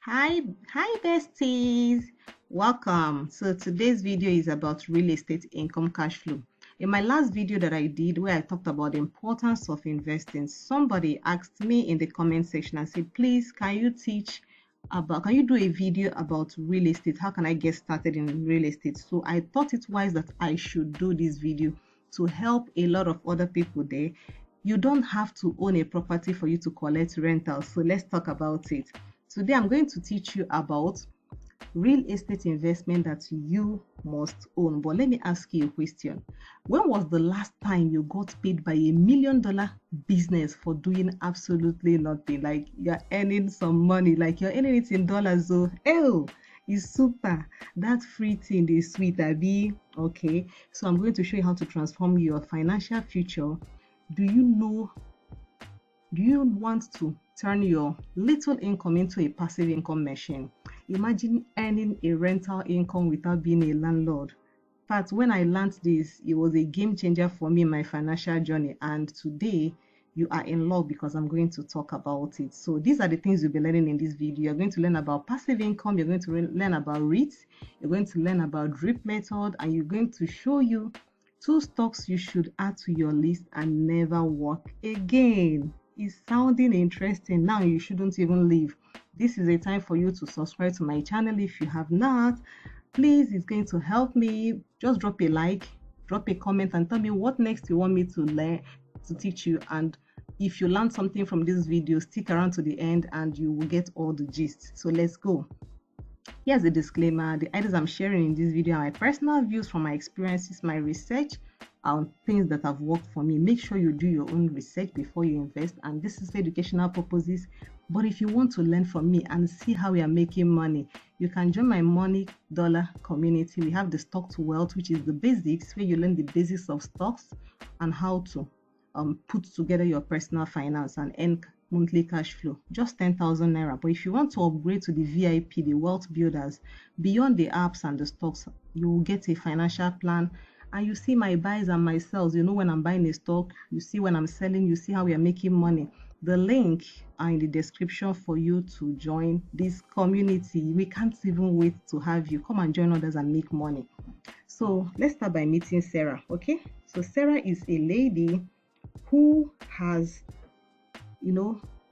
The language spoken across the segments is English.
Hi besties. Welcome. So today's video is about real estate income cash flow. In my last video that I did where I talked about the importance of investing, somebody asked me in the comment section and said, please, can you do a video about real estate? How can I get started in real estate? So I thought it wise that I should do this video to help a lot of other people there. You don't have to own a property for you to collect rentals. So let's talk about it. Today, I'm going to teach you about real estate investment that you must own. But let me ask you a question. When was the last time you got paid by $1 million business for doing absolutely nothing? Like you're earning some money, like you're earning it in dollars. So, it's super. That free thing is sweet, Abby. Okay, so I'm going to show you how to transform your financial future. Do you want to turn your little income into a passive income machine? Imagine earning a rental income without being a landlord. In fact, when I learned this, it was a game changer for me in my financial journey. And today, you are in luck because I'm going to talk about it. So these are the things you'll be learning in this video. You're going to learn about passive income. You're going to learn about REITs. You're going to learn about drip method. And you're going to show you 2 stocks you should add to your list and never work again. It's sounding interesting. Now you shouldn't even leave. This is a time for you to subscribe to my channel if you have not. Please, it's going to help me. Just drop a like, drop a comment, and tell me what next you want me to learn, to teach you. And if you learned something from this video, stick around to the end and you will get all the gist. So let's go. Here's a disclaimer. The ideas I'm sharing in this video are my personal views from my experiences, my research, on things that have worked for me. Make sure you do your own research before you invest, and this is for educational purposes. But if you want to learn from me and see how we are making money, you can join my Money Dollar community. We have the Stock to Wealth, which is the basics, where you learn the basics of stocks and how to put together your personal finance and earn monthly cash flow. Just 10,000 naira. But if you want to upgrade to the VIP, the wealth builders, beyond the apps and the stocks, you will get a financial plan. And you see my buys and my sells. You know when I'm buying a stock, you see when I'm selling, you see how we are making money. The link are in the description for you to join this community. We can't even wait to have you. Come and join others and make money. So let's start by meeting Sarah, okay? So Sarah is a lady who has,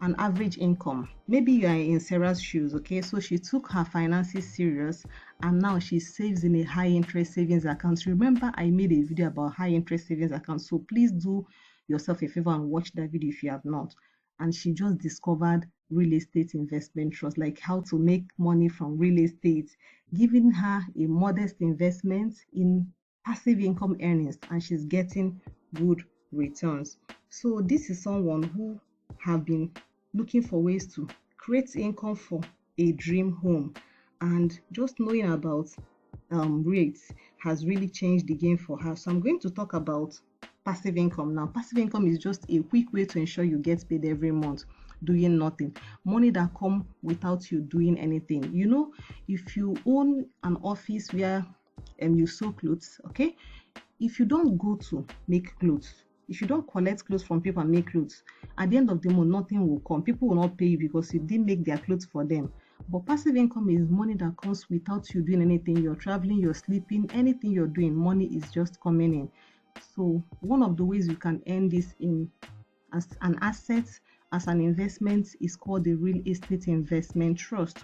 an average income. Maybe you are in Sarah's shoes, okay? So she took her finances serious and now she saves in a high interest savings account. Remember, I made a video about high interest savings account. So please do yourself a favor and watch that video if you have not. And she just discovered real estate investment trust, like how to make money from real estate, giving her a modest investment in passive income earnings, and she's getting good returns. So this is someone who have been looking for ways to create income for a dream home, and just knowing about REITs has really changed the game for her. So I'm going to talk about passive income now. Passive income is just a quick way to ensure you get paid every month doing nothing. Money that come without you doing anything. If you own an office where you sew clothes, okay, if you don't go to make clothes, if you don't collect clothes from people and make clothes, at the end of the month, nothing will come. People will not pay you because you didn't make their clothes for them. But passive income is money that comes without you doing anything. You're traveling, you're sleeping, anything you're doing, money is just coming in. So one of the ways you can earn this in as an asset, as an investment, is called the Real Estate Investment Trust.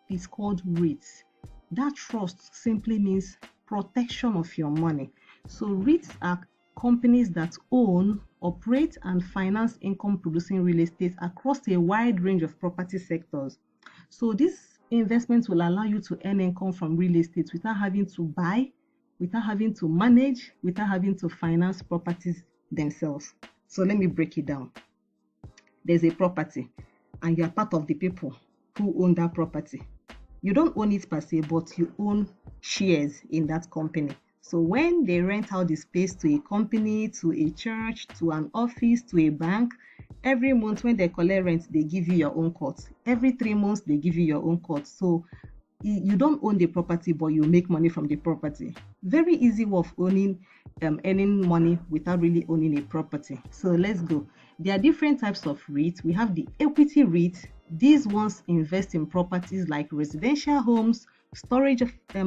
It's called REITs. That trust simply means protection of your money. So REITs are companies that own, operate, and finance income-producing real estate across a wide range of property sectors. So these investments will allow you to earn income from real estate without having to buy, without having to manage, without having to finance properties themselves. So let me break it down. There's a property, and you're part of the people who own that property. You don't own it per se, but you own shares in that company. So when they rent out the space to a company, to a church, to an office, to a bank, every month when they collect rent, they give you your own cut. Every 3 months, they give you your own cut. So you don't own the property, but you make money from the property. Very easy way of earning money without really owning a property. So let's go. There are different types of REIT. We have the equity REIT, These ones invest in properties like residential homes, storage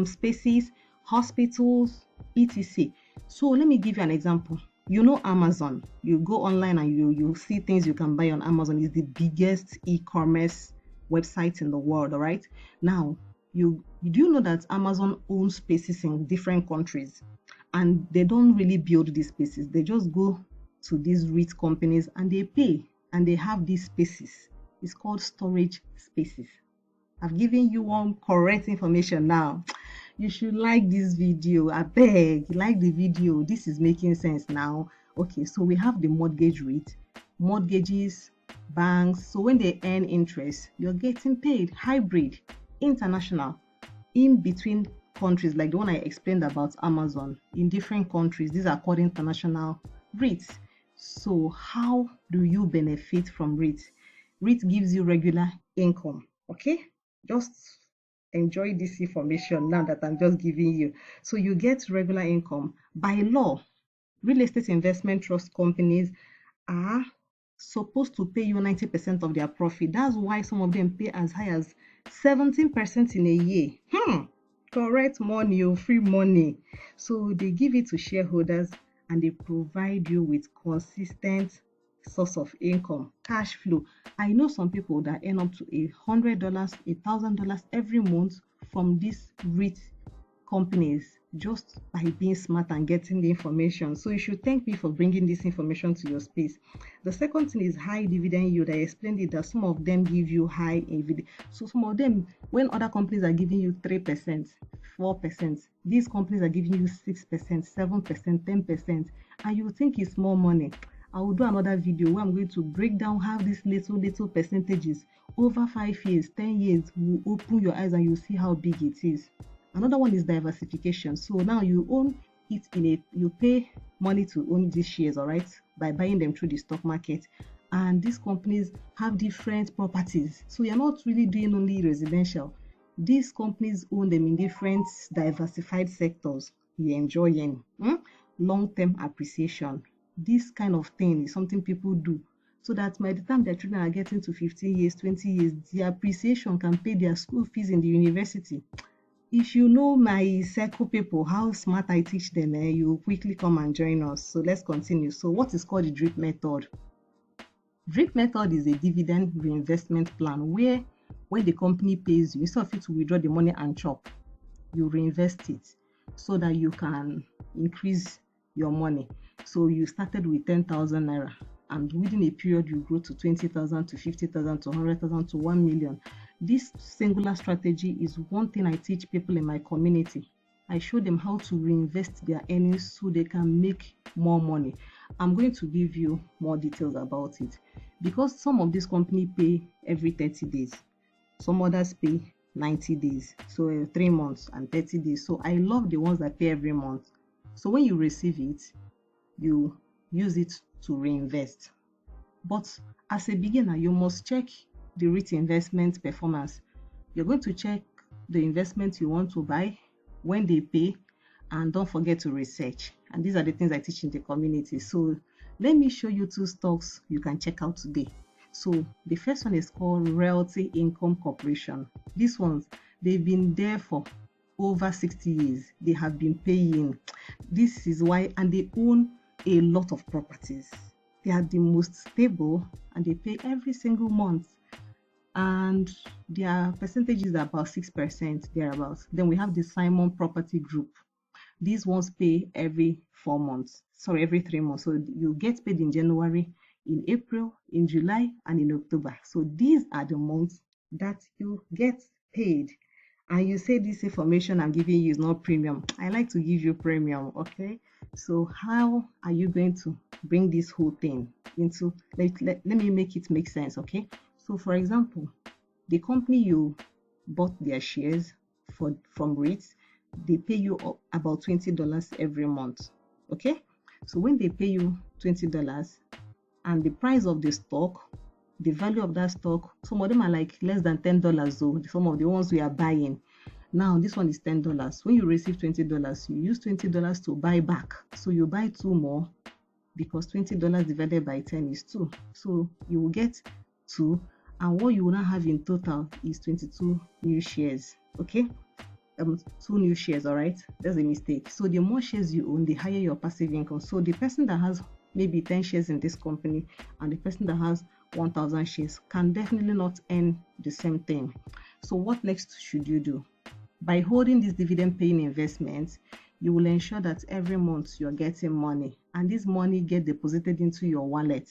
spaces, hospitals, etc. So let me give you an example. You know Amazon. You go online and you see things you can buy on Amazon. It's the biggest e-commerce website in the world, all right? Now, you do you know that Amazon owns spaces in different countries, and they don't really build these spaces. They just go to these REIT companies and they pay, and they have these spaces. It's called storage spaces. I've given you one correct information now. You should like this video. I beg, like the video. This is making sense now. Okay, so we have the mortgage rate, mortgages, banks. So when they earn interest, you're getting paid. Hybrid, international, in between countries, like the one I explained about Amazon. In different countries, these are called international REITs. So how do you benefit from REIT? REIT gives you regular income. Okay, just enjoy this information now that I'm just giving you. So you get regular income. By law, real estate investment trust companies are supposed to pay you 90% of their profit. That's why some of them pay as high as 17% in a year. Correct money or free money. So they give it to shareholders and they provide you with consistent source of income, cash flow. I know some people that earn up to $100, $1,000 every month from these REIT companies, just by being smart and getting the information. So you should thank me for bringing this information to your space. The second thing is high dividend yield. I explained it that some of them give you high dividend. So some of them, when other companies are giving you 3%, 4%, these companies are giving you 6%, 7%, 10%, and you think it's more money. I will do another video where I'm going to break down how these little percentages over 5 years, 10 years will open your eyes and you see how big it is. Another one is diversification. So now you own it you pay money to own these shares, all right, by buying them through the stock market. And these companies have different properties. So you're not really doing only residential. These companies own them in different diversified sectors. You're enjoying long-term appreciation. This kind of thing is something people do, so that by the time their children are getting to 15 years, 20 years, the appreciation can pay their school fees in the university. If you know my circle people, how smart I teach them, you quickly come and join us. So let's continue. So what is called the DRIP method? DRIP method is a dividend reinvestment plan where when the company pays you, instead of you to withdraw the money and chop, you reinvest it so that you can increase your money. So you started with 10,000 naira, and within a period you grow to 20,000 to 50,000 to 100,000 to 1 million. This singular strategy is one thing I teach people in my community. I show them how to reinvest their earnings so they can make more money. I'm going to give you more details about it, because some of these companies pay every 30 days. Some others pay 90 days, so 3 months and 30 days. So I love the ones that pay every month. So when you receive it, you use it to reinvest. But as a beginner, you must check the REIT investment performance. You're going to check the investment you want to buy, when they pay, and don't forget to research. And these are the things I teach in the community. So let me show you 2 stocks you can check out today. So the first one is called Realty Income Corporation. These ones, they've been there for over 60 years. They have been paying. This is why, and they own a lot of properties. They are the most stable and they pay every single month. And their percentage is about 6% thereabouts. Then we have the Simon Property Group. These ones pay every 3 months. So you get paid in January, in April, in July, and in October. So these are the months that you get paid. And you say this information I'm giving you is not premium. I like to give you premium, okay? So how are you going to bring this whole thing into, let me make it make sense, okay? So for example, the company you bought their shares from REITs, they pay you about $20 every month, okay? So when they pay you $20 and the price of the stock, the value of that stock, some of them are like less than $10 though, some of the ones we are buying. Now this one is $10. When you receive $20, you use $20 to buy back. So you buy 2 more, because $20 divided by 10 is 2. So you will get 2, and what you will now have in total is 22 new shares. Okay, 2 new shares. All right, that's a mistake. So the more shares you own, the higher your passive income. So the person that has maybe 10 shares in this company and the person that has 1,000 shares can definitely not earn the same thing. So what next should you do? By holding these dividend paying investments, you will ensure that every month you're getting money, and this money get deposited into your wallet.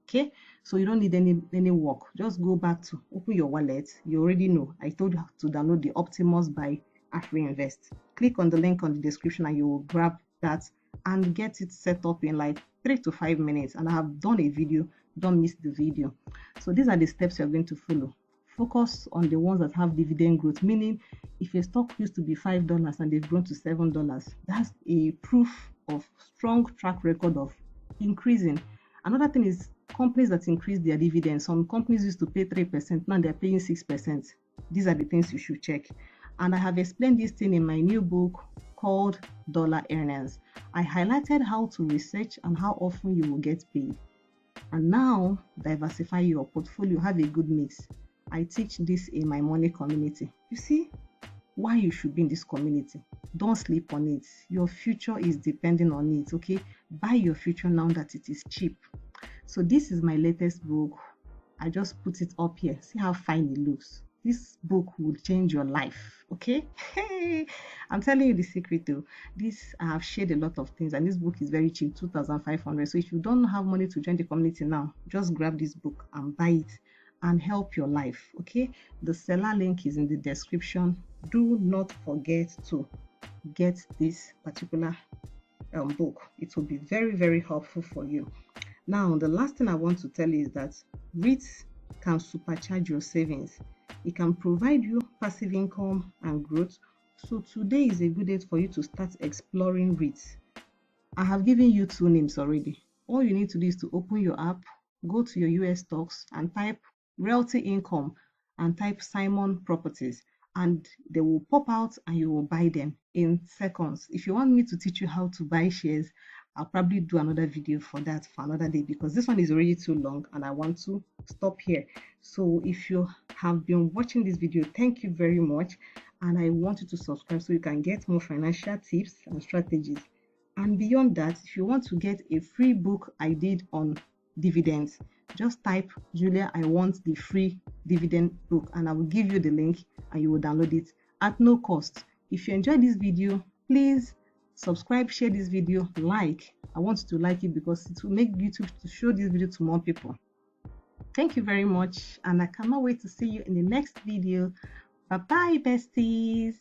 Okay, so you don't need any work. Just go back to open your wallet. You already know I told you to download the Optimus by AfriInvest. Click on the link on the description and you will grab that and get it set up in like 3 to 5 minutes. And I have done a video. Don't miss the video. So these are the steps you're going to follow. Focus on the ones that have dividend growth, meaning if a stock used to be $5 and they've grown to $7, that's a proof of strong track record of increasing. Another thing is companies that increase their dividends. Some companies used to pay 3%, now they're paying 6%. These are the things you should check. And I have explained this thing in my new book called Dollar Earners. I highlighted how to research and how often you will get paid. And now diversify your portfolio, have a good mix. I teach this in my money community. You see why you should be in this community. Don't sleep on it. Your future is depending on it. Okay, buy your future now that it is cheap. So this is my latest book. I just put it up here. See how fine it looks. This book will change your life. Okay, I'm telling you the secret though. This I have shared a lot of things, and this book is very cheap, 2,500. So if you don't have money to join the community now, just grab this book and buy it and help your life. Okay, the seller link is in the description. Do not forget to get this particular book. It will be very, very helpful for you. Now, the last thing I want to tell you is that REITs can supercharge your savings. It can provide you passive income and growth. So today is a good day for you to start exploring REITs. I have given you 2 names already. All you need to do is to open your app, go to your US stocks and type Realty Income and type Simon Properties, and they will pop out and you will buy them in seconds. If you want me to teach you how to buy shares, I'll probably do another video for that for another day, because this one is already too long and I want to stop here. So if you have been watching this video, thank you very much, and I want you to subscribe so you can get more financial tips and strategies. And beyond that, if you want to get a free book I did on dividends, just type Julia, I want the free dividend book, and I will give you the link and you will download it at no cost. If you enjoyed this video, please subscribe, share this video, like. I want you to like it because it will make YouTube to show this video to more people. Thank you very much, and I cannot wait to see you in the next video. Bye bye, besties.